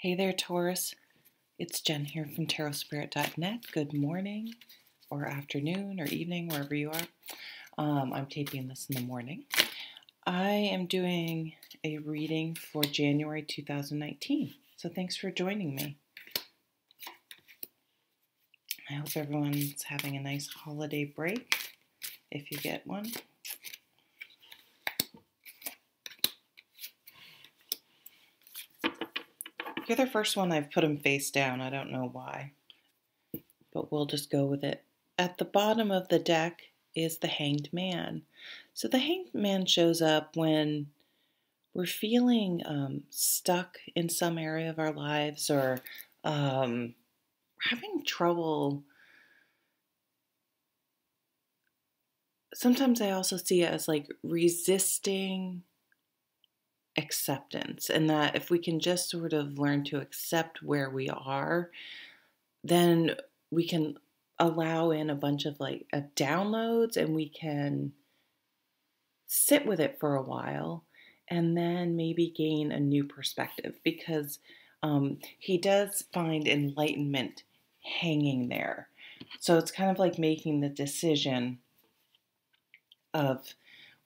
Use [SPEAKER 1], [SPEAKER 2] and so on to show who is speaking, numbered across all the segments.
[SPEAKER 1] Hey there, Taurus. It's Jen here from tarotspirit.net. Good morning, or afternoon, or evening, wherever you are. I'm taping this in the morning. I am doing a reading for January 2019, so thanks for joining me. I hope everyone's having a nice holiday break, if you get one. You're the first one I've put him face down. I don't know why, but we'll just go with it. At the bottom of the deck is the Hanged Man. So the Hanged Man shows up when we're feeling stuck in some area of our lives, or having trouble. Sometimes I also see it as like resisting acceptance, and that if we can just sort of learn to accept where we are, then we can allow in a bunch of downloads, and we can sit with it for a while and then maybe gain a new perspective, because he does find enlightenment hanging there. So it's kind of like making the decision of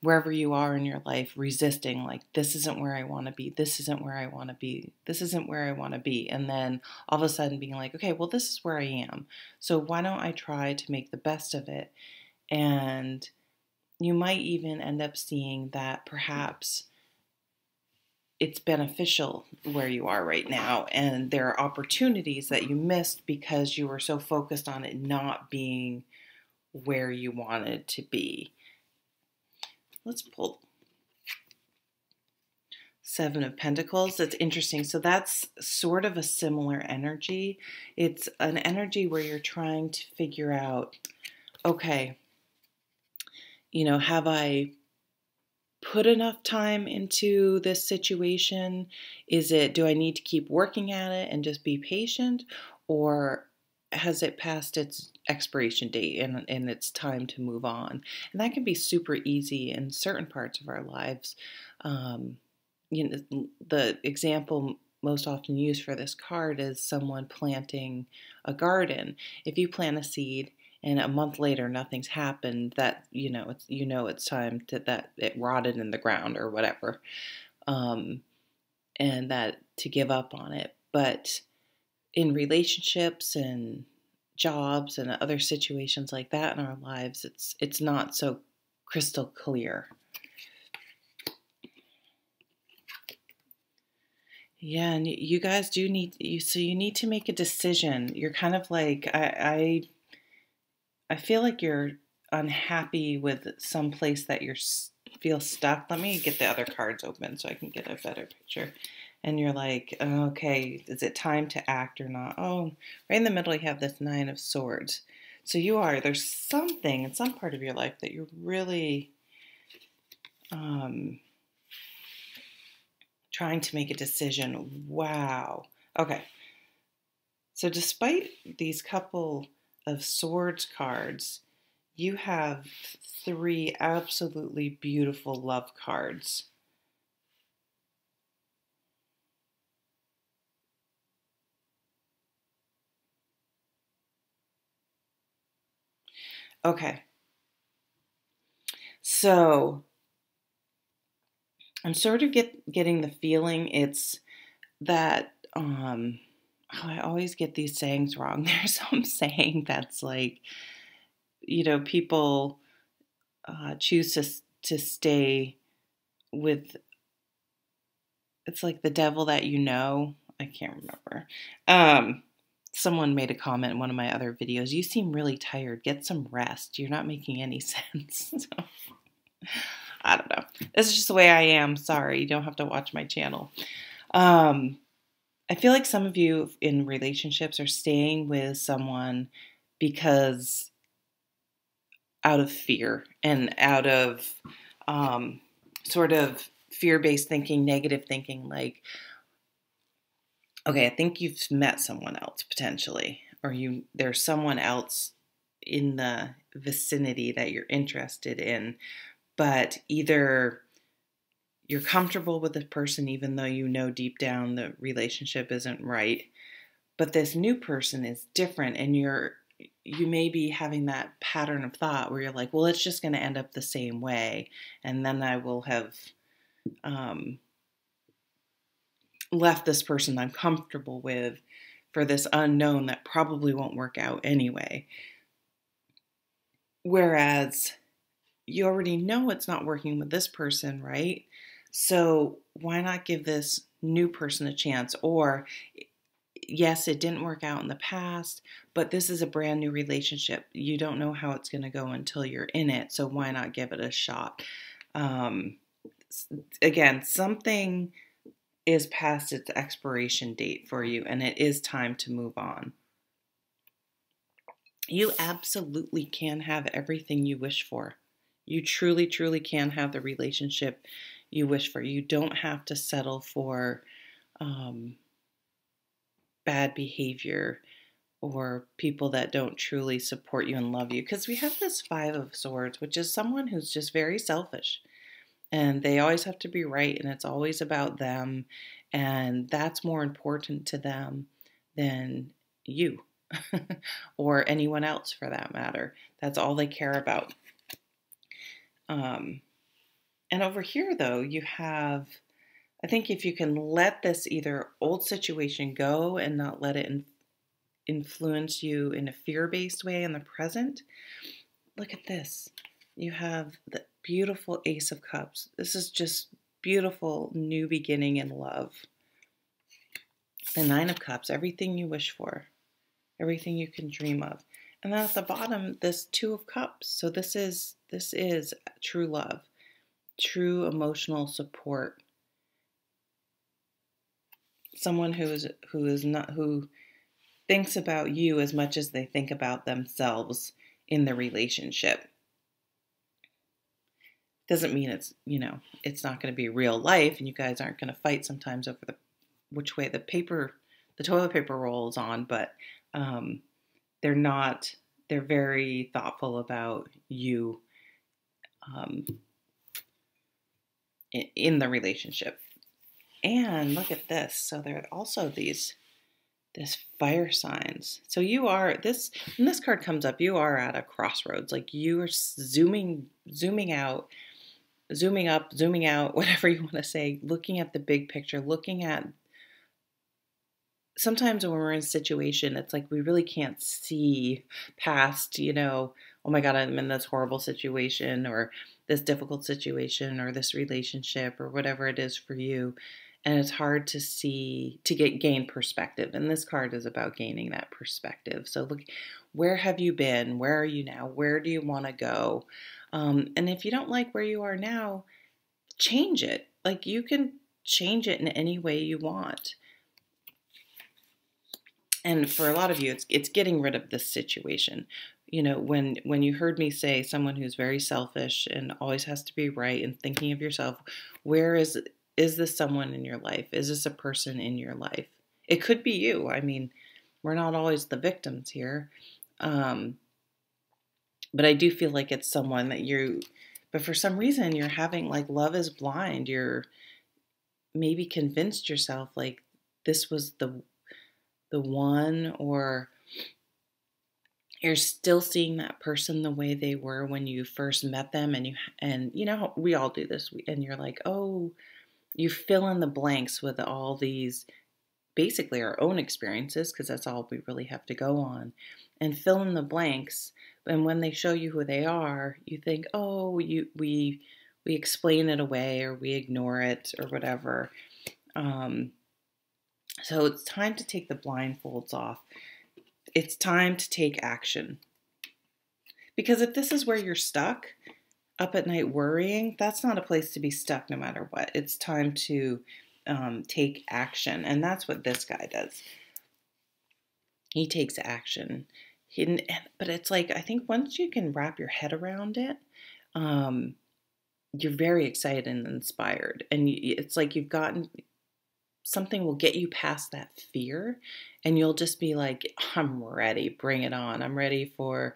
[SPEAKER 1] wherever you are in your life, resisting, like, this isn't where I want to be, this isn't where I want to be, this isn't where I want to be. And then all of a sudden being like, okay, well, this is where I am. So why don't I try to make the best of it? And you might even end up seeing that perhaps it's beneficial where you are right now, and there are opportunities that you missed because you were so focused on it not being where you wanted to be. Let's pull Seven of Pentacles. That's interesting. So that's sort of a similar energy. It's an energy where you're trying to figure out, okay, have I put enough time into this situation? Do I need to keep working at it and just be patient? Or has it passed its expiration date and it's time to move on? And that can be super easy in certain parts of our lives. The example most often used for this card is someone planting a garden. If you plant a seed and a month later nothing's happened, that it's time that it rotted in the ground or whatever, and that to give up on it. But in relationships and jobs and other situations like that in our lives, it's not so crystal clear. Yeah, and you guys do need you need to make a decision. You're kind of like I feel like you're unhappy with some place that you feel stuck. Let me get the other cards open so I can get a better picture. And you're like, okay, is it time to act or not? Oh, right in the middle you have this Nine of Swords. So there's something in some part of your life that you're really trying to make a decision. Wow. Okay. So despite these couple of Swords cards, you have three absolutely beautiful love cards. Okay. So I'm sort of getting the feeling it's that I always get these sayings wrong. There's some saying that's like, people choose to stay with, it's like the devil that you know. I can't remember. Someone made a comment in one of my other videos. You seem really tired. Get some rest. You're not making any sense. So, I don't know. This is just the way I am. Sorry. You don't have to watch my channel. I feel like some of you in relationships are staying with someone because out of fear and out of sort of fear-based thinking, negative thinking, like, okay, I think you've met someone else potentially, or there's someone else in the vicinity that you're interested in, but either you're comfortable with this person even though you know deep down the relationship isn't right. But this new person is different, and you may be having that pattern of thought where you're like, well, it's just going to end up the same way, and then I will have left this person I'm comfortable with for this unknown that probably won't work out anyway. Whereas you already know it's not working with this person, right? So why not give this new person a chance? Or, yes, it didn't work out in the past, but this is a brand new relationship. You don't know how it's going to go until you're in it. So why not give it a shot? Again, something is past its expiration date for you, and it is time to move on. You absolutely can have everything you wish for. You truly, truly can have the relationship you wish for. You don't have to settle for bad behavior or people that don't truly support you and love you. Because we have this Five of Swords, which is someone who's just very selfish. And they always have to be right, and it's always about them. And that's more important to them than you or anyone else for that matter. That's all they care about. And over here, though, you have, I think if you can let this either old situation go and not let it influence you in a fear-based way in the present, look at this. You have the beautiful Ace of Cups. This is just beautiful new beginning in love. The Nine of Cups, everything you wish for, everything you can dream of. And then at the bottom, this Two of Cups. So this is true love, true emotional support. Someone who thinks about you as much as they think about themselves in the relationship. Doesn't mean it's not going to be real life, and you guys aren't going to fight sometimes over which way the toilet paper rolls on, but they're very thoughtful about you in the relationship. And look at this. So there are also this fire signs. So you are when this card comes up, you are at a crossroads. Like you are zooming out, zooming up, zooming out, whatever you want to say, looking at the big picture, looking at, sometimes when we're in a situation, it's like we really can't see past, oh my God, I'm in this horrible situation or this difficult situation or this relationship or whatever it is for you. And it's hard to gain perspective. And this card is about gaining that perspective. So look, where have you been? Where are you now? Where do you want to go? And if you don't like where you are now, change it. Like you can change it in any way you want. And for a lot of you, it's getting rid of this situation. When you heard me say someone who's very selfish and always has to be right and thinking of yourself, where is this someone in your life? Is this a person in your life? It could be you. I mean, we're not always the victims here. But I do feel like it's someone that but for some reason you're having like love is blind. You're maybe convinced yourself like this was the one, or you're still seeing that person the way they were when you first met them, and we all do this, and you're like, oh, you fill in the blanks with all these basically our own experiences, because that's all we really have to go on, and fill in the blanks. And when they show you who they are, you think, oh, we explain it away or we ignore it or whatever. So it's time to take the blindfolds off. It's time to take action. Because if this is where you're stuck, up at night worrying, that's not a place to be stuck no matter what. It's time to take action. And that's what this guy does. He takes action. But it's like, I think once you can wrap your head around it, you're very excited and inspired. And it's like something will get you past that fear, and you'll just be like, I'm ready, bring it on. I'm ready for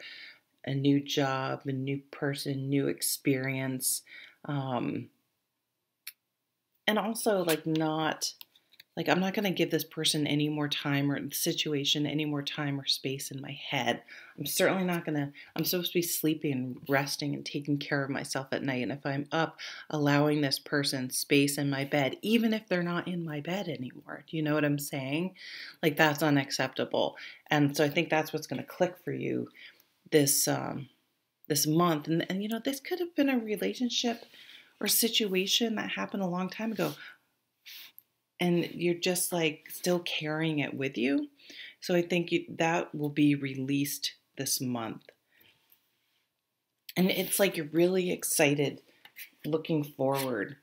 [SPEAKER 1] a new job, a new person, new experience. and also like not like I'm not going to give this person any more time or the situation any more time or space in my head. I'm certainly not going to, I'm supposed to be sleeping and resting and taking care of myself at night. And if I'm up, allowing this person space in my bed, even if they're not in my bed anymore. Do you know what I'm saying? Like that's unacceptable. And so I think that's what's going to click for you this, this month. And, you know, this could have been a relationship or situation that happened a long time ago. And you're just like still carrying it with you. So I think that will be released this month. And it's like you're really excited looking forward.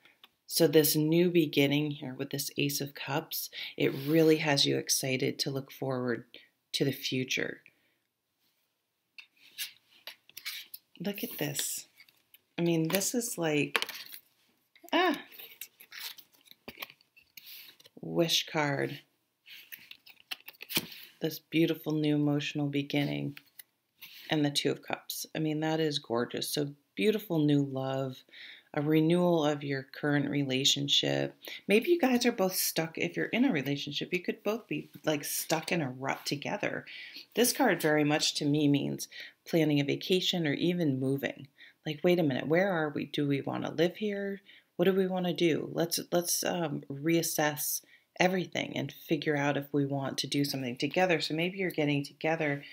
[SPEAKER 1] So this new beginning here with this Ace of Cups, it really has you excited to look forward to the future. Look at this. I mean, this is like, wish card. This beautiful new emotional beginning. And the Two of Cups. I mean, that is gorgeous. So beautiful new love, a renewal of your current relationship. Maybe you guys are both stuck. If you're in a relationship, you could both be like stuck in a rut together. This card very much to me means planning a vacation or even moving. Like, wait a minute, where are we? Do we want to live here? What do we want to do? Let's reassess everything and figure out if we want to do something together. So maybe you're getting together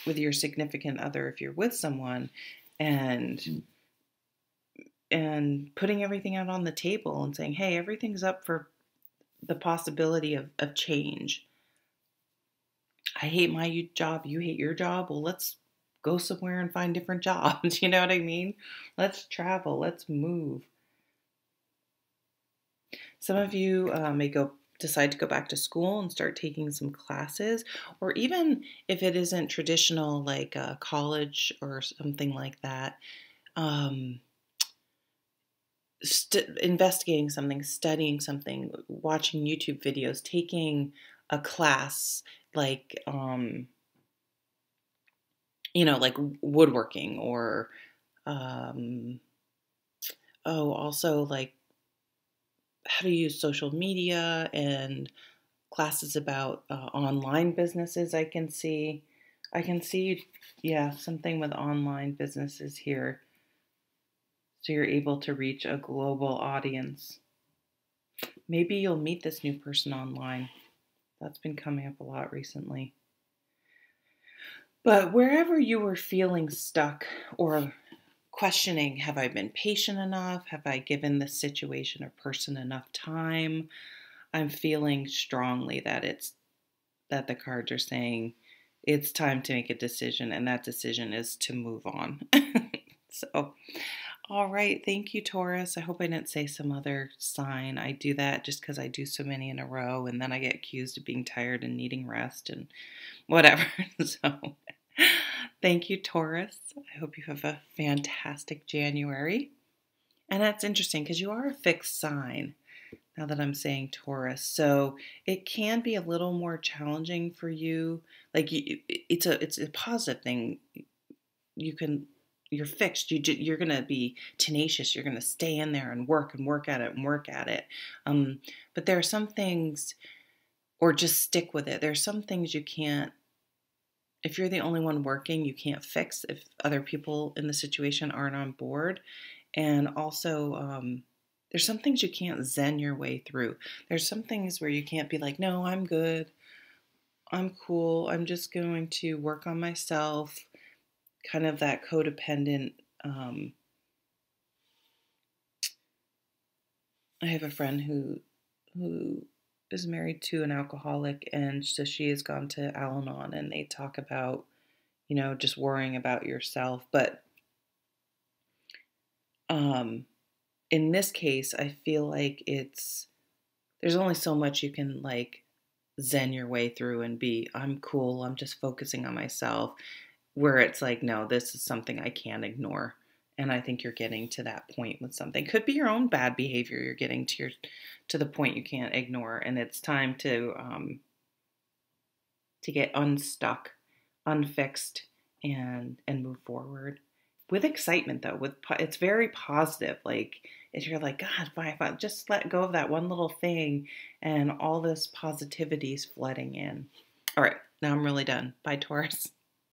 [SPEAKER 1] with your significant other if you're with someone, and putting everything out on the table and saying, hey, everything's up for the possibility of change. I hate my job, you hate your job. Well, let's go somewhere and find different jobs. You know what I mean? Let's travel, let's move. Some of you may decide to go back to school and start taking some classes, or even if it isn't traditional like college or something like that, investigating something, studying something, watching YouTube videos, taking a class like you know, like woodworking, or also like how to use social media, and classes about online businesses. I can see, yeah, something with online businesses here. So you're able to reach a global audience. Maybe you'll meet this new person online. That's been coming up a lot recently. But wherever you were feeling stuck or questioning, have I been patient enough? Have I given this situation or person enough time? I'm feeling strongly that the cards are saying it's time to make a decision, and that decision is to move on. So, all right. Thank you, Taurus. I hope I didn't say some other sign. I do that just because I do so many in a row, and then I get accused of being tired and needing rest and whatever. So, thank you, Taurus. I hope you have a fantastic January. And that's interesting because you are a fixed sign, now that I'm saying Taurus. So it can be a little more challenging for you. Like it's a positive thing. You're fixed. You're going to be tenacious. You're going to stay in there and work at it and work at it. But there are some things, or just stick with it. There are some things you can't, if you're the only one working, you can't fix if other people in the situation aren't on board. And also, there's some things you can't zen your way through. There's some things where you can't be like, no, I'm good. I'm cool. I'm just going to work on myself. Kind of that codependent. I have a friend who is married to an alcoholic, and so she has gone to Al-Anon, and they talk about, you know, just worrying about yourself. But in this case, I feel like there's only so much you can like zen your way through and be, I'm cool, I'm just focusing on myself, where it's like, no, this is something I can't ignore. And I think you're getting to that point with something. Could be your own bad behavior. You're getting to the point you can't ignore, and it's time to get unstuck, unfixed, and move forward. with excitement though. It's very positive. Like if you're like, God, fine, just let go of that one little thing, and all this positivity is flooding in. All right, now I'm really done. Bye, Taurus.